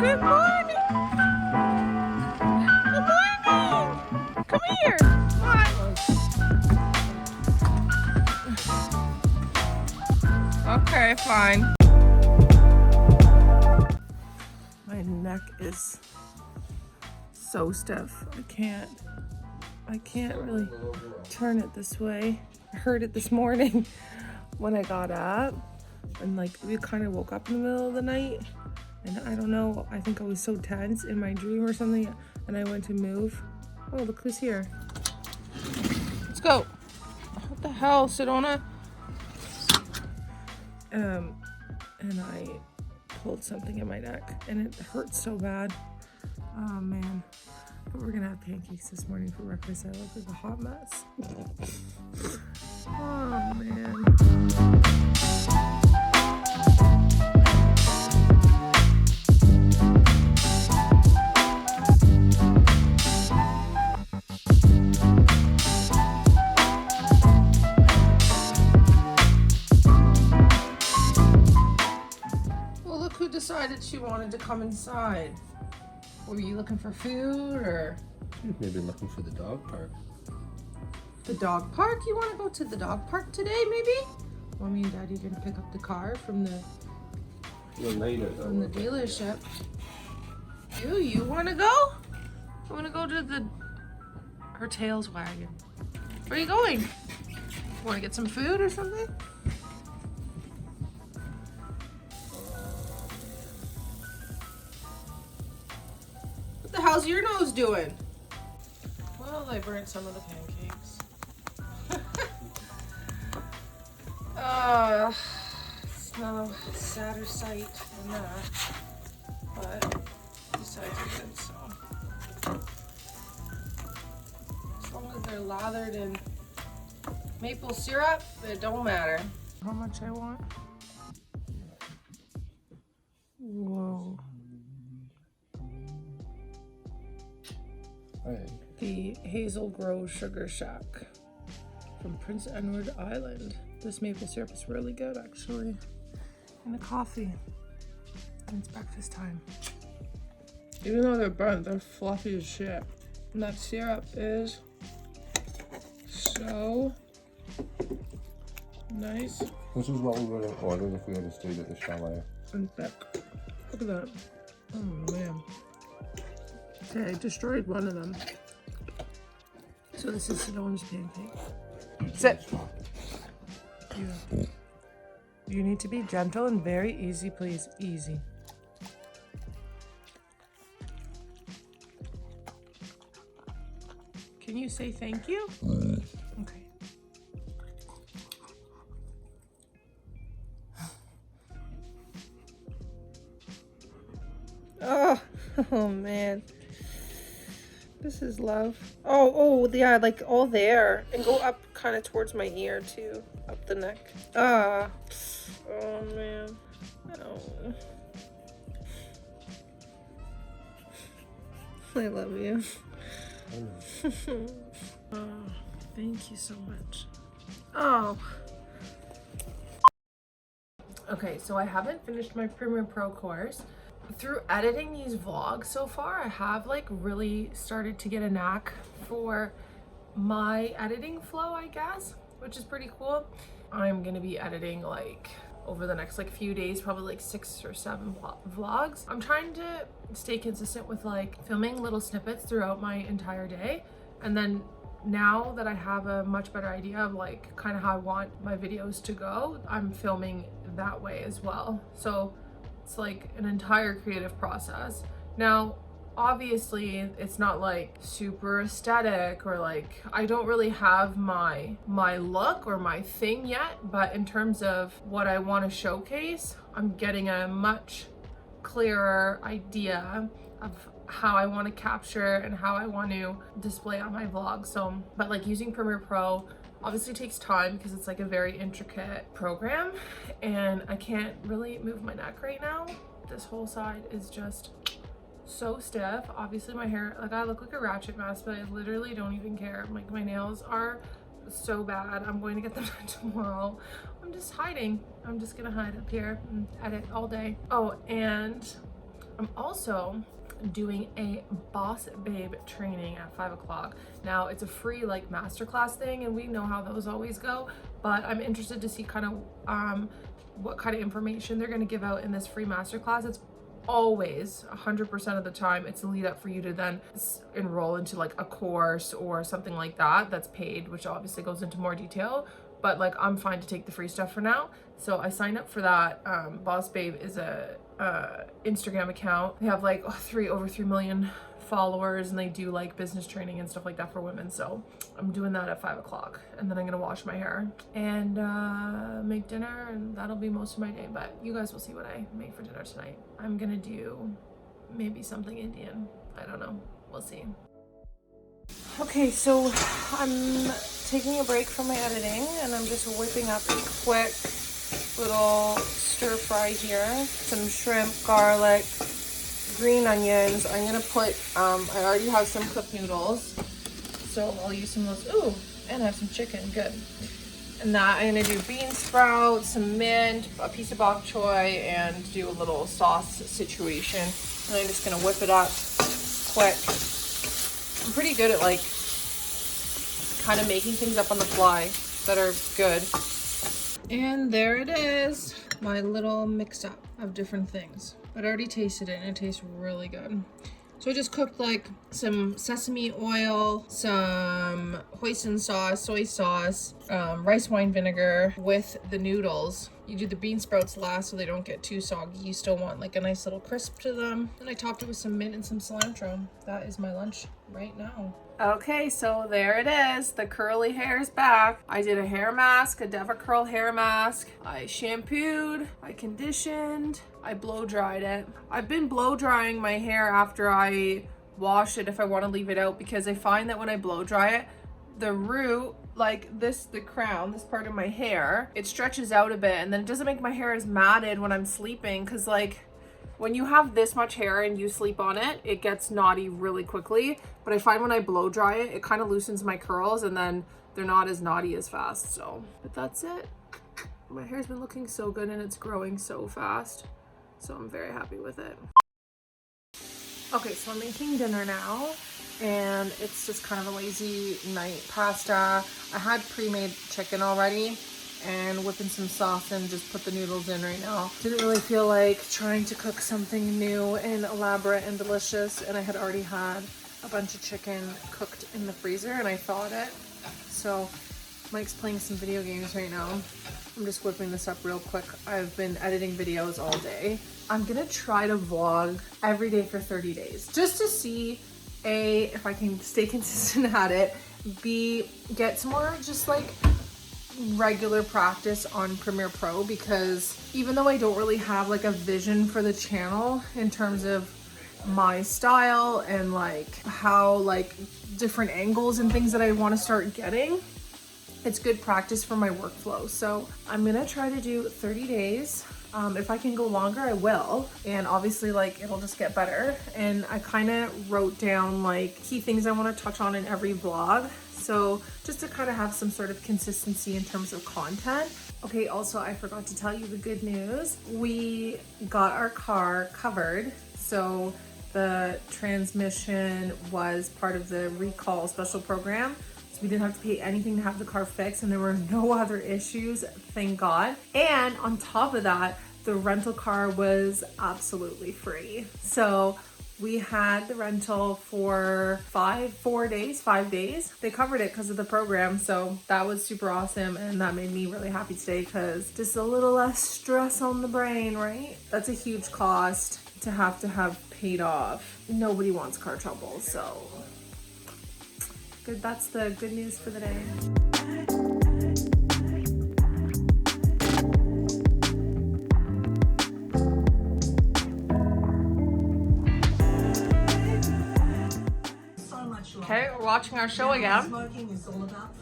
Good morning. Good morning. Come here. Come on. Okay, fine. My neck is so stiff. I can't really turn it this way. I heard it this morning when I got up, and like we kind of woke up in the middle of the night, and I don't know, I think I was so tense in my dream or something, and I went to move. Oh, look who's here. Let's go. What the hell, Sedona? And I pulled something in my neck and it hurts so bad. Oh man. But we're gonna have pancakes this morning for breakfast. I look like a hot mess. Oh man. Who decided she wanted to come inside? Were you looking for food or? Maybe looking for the dog park. The dog park? You want to go to the dog park today, maybe? Mommy and Daddy are gonna pick up the car from the dealership. You want to go? You want to go to her tails wagging? Where are you going? Want to get some food or something? What the hell's your nose doing? Well, I burnt some of the pancakes. It's no sadder sight than that. But besides it, so as long as they're lathered in maple syrup, it don't matter. How much I want? Whoa. The Hazel Grove Sugar Shack from Prince Edward Island. This maple syrup is really good, actually. And the coffee. And it's breakfast time. Even though they're burnt, they're fluffy as shit. And that syrup is so nice. This is what we would have ordered if we had stayed at the chalet. And thick. Look at that. Oh man. Okay, I destroyed one of them. So this is Sedona's pancake. Sit. You need to be gentle and very easy, please. Easy. Can you say thank you? Okay. Oh man. This is love. Oh, yeah, like all there. And go up kind of towards my ear too. Up the neck. Oh man. Oh. I love you. Oh, thank you so much. Oh. Okay, so I haven't finished my Premiere Pro course. Through editing these vlogs so far, I have like really started to get a knack for my editing flow, I guess, which is pretty cool. I'm gonna be editing like over the next like few days, probably like 6 or 7 vlogs. I'm trying to stay consistent with like filming little snippets throughout my entire day, and then now that I have a much better idea of like kind of how I want my videos to go, I'm filming that way as well. So it's like an entire creative process. Now, obviously, it's not like super aesthetic or like I don't really have my look or my thing yet, but in terms of what I want to showcase, I'm getting a much clearer idea of how I want to capture and how I want to display on my vlog. So, but like using Premiere Pro obviously takes time because it's like a very intricate program, and I can't really move my neck right now. This whole side is just so stiff. Obviously my hair, like I look like a ratchet mess, but I literally don't even care. Like my nails are so bad. I'm going to get them done tomorrow. I'm just hiding. I'm just gonna hide up here and edit all day. Oh, and I'm also doing a Boss Babe training at 5 o'clock. Now it's a free like masterclass thing, and we know how those always go, but I'm interested to see kind of what kind of information they're going to give out in this free masterclass. It's always 100% of the time it's a lead up for you to then enroll into like a course or something like that that's paid, which obviously goes into more detail, but like I'm fine to take the free stuff for now. So I signed up for that. Boss Babe is a Instagram account. They have like over 3 million followers, and they do like business training and stuff like that for women. So I'm doing that at 5 o'clock, and then I'm gonna wash my hair and make dinner, and that'll be most of my day. But you guys will see what I make for dinner tonight. I'm gonna do maybe something Indian. I don't know, we'll see. Okay, so I'm taking a break from my editing, and I'm just whipping up a quick little stir fry here. Some shrimp, garlic, green onions. I'm gonna put I already have some cooked noodles, so I'll use some of those. Ooh, and I have some chicken. Good. And that I'm gonna do bean sprouts, some mint, a piece of bok choy, and do a little sauce situation. And I'm just gonna whip it up quick. I'm pretty good at like kind of making things up on the fly that are good. And there it is, my little mix up of different things. But I already tasted it, and it tastes really good. So I just cooked like some sesame oil, some hoisin sauce, soy sauce, rice wine vinegar with the noodles. You do the bean sprouts last so they don't get too soggy. You still want like a nice little crisp to them. And I topped it with some mint and some cilantro. That is my lunch right now. Okay, so there it is. The curly hair is back. I did a hair mask, a DevaCurl hair mask. I shampooed, I conditioned, I blow dried it. I've been blow drying my hair after I wash it if I want to leave it out, because I find that when I blow dry it, the root, like this, the crown, this part of my hair, it stretches out a bit, and then it doesn't make my hair as matted when I'm sleeping, because like when you have this much hair and you sleep on it, it gets knotty really quickly. But I find when I blow dry it, it kind of loosens my curls, and then they're not as knotty as fast. So, but that's it. My hair's been looking so good, and it's growing so fast. So I'm very happy with it. Okay, so I'm making dinner now, and it's just kind of a lazy night pasta. I had pre-made chicken already, and whipping some sauce and just put the noodles in right now. Didn't really feel like trying to cook something new and elaborate and delicious, and I had already had a bunch of chicken cooked in the freezer, and I thawed it. So Mike's playing some video games right now. I'm just whipping this up real quick. I've been editing videos all day. I'm gonna try to vlog every day for 30 days just to see A, if I can stay consistent at it, B, get some more just like regular practice on Premiere Pro, because even though I don't really have like a vision for the channel in terms of my style and like how like different angles and things that I want to start getting, it's good practice for my workflow. So I'm gonna try to do 30 days. If I can go longer, I will. And obviously like it'll just get better. And I kind of wrote down like key things I want to touch on in every vlog. So just to kind of have some sort of consistency in terms of content. Okay, also I forgot to tell you the good news. We got our car covered. So the transmission was part of the recall special program. We didn't have to pay anything to have the car fixed, and there were no other issues, thank God. And on top of that, the rental car was absolutely free. So we had the rental for 5 days. They covered it because of the program, so that was super awesome, and that made me really happy today, because just a little less stress on the brain, right? That's a huge cost to have paid off. Nobody wants car trouble, so good. That's the good news for the day. Okay, we're watching our show again.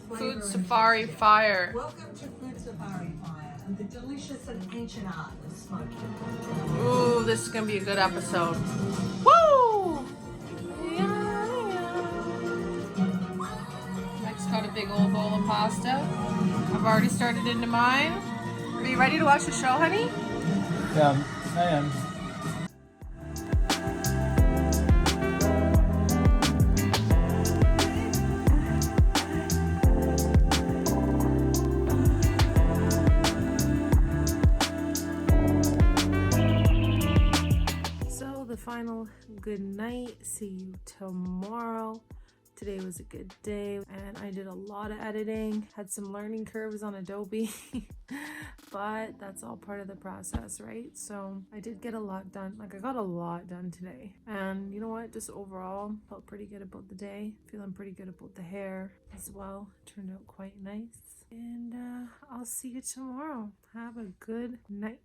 Food Safari Fire. Welcome to Food Safari Fire and the delicious and ancient art of smoking. Ooh, this is gonna be a good episode. Woo! Mike's got a big old bowl of pasta. I've already started into mine. Are you ready to watch the show, honey? Yeah, I am. final good night. See you tomorrow. Today was a good day and I did a lot of editing, had some learning curves on Adobe, but that's all part of the process, right? So I did get a lot done. Like I got a lot done today. And you know what? Just overall felt pretty good about the day. Feeling pretty good about the hair as well. Turned out quite nice. And I'll see you tomorrow. Have a good night.